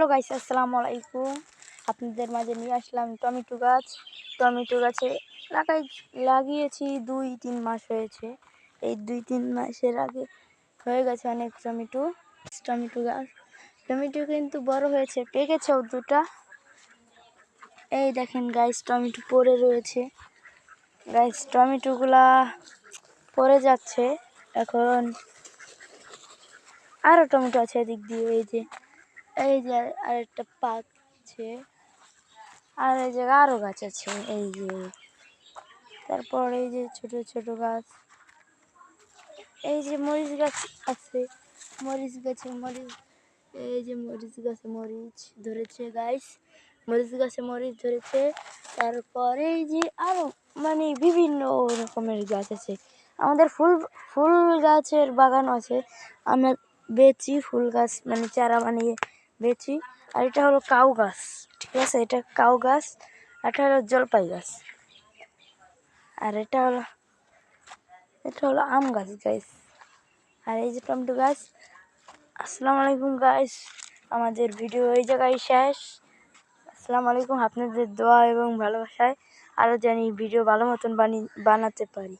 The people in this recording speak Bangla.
হ্যালো গাইস, আসসালামু আলাইকুম। আপনাদের মাঝে নিয়ে আসলাম টমেটো গাছ। টমেটো গাছে লাগিয়েছি 2-3 মাস হয়েছে। এই 2-3 মাসের আগে হয়ে গেছে অনেক টমেটো গাছ। টমেটো কিন্তু বড় হয়েছে, পেকেছেও দুটা। এই দেখেন গাইস, টমেটো পড়ে রয়েছে। গাইস, টমেটোগুলা পড়ে যাচ্ছে। এখন আরও টমেটো আছে এদিক দিয়ে। এই যে আরেকটা পাকছে, আর এই জায়গায় আরও গাছ আছে। এই যে তারপর এই যে ছোট ছোট গাছ, এই যে মরিচ গাছ আছে। মরিচ গাছে মরিচ, এই যে মরিচ গাছে মরিচ ধরেছে গাইস। মরিচ গাছে মরিচ ধরেছে। তারপরে এই যে আরও মানে বিভিন্ন রকমের গাছ আছে। আমাদের ফুল গাছের বাগান আছে। আমরা বেচি ফুল গাছ, মানে চারা বানিয়ে বেচি। আর এটা হলো কাউ গাছ, ঠিক আছে? এটা কাউ গাছ, এটা হলো জলপাই গাছ, আর এটা হলো আম গাছ গাইস। আর এই যে টমেটো গাছ। আসসালামু আলাইকুম গাইস, আমাদের ভিডিও এই জায়গায় শেষ। আসসালামু আলাইকুম। আপনাদের দোয়া এবং ভালোবাসায় আরও জানি ভিডিও ভালো মতন বানাতে পারি।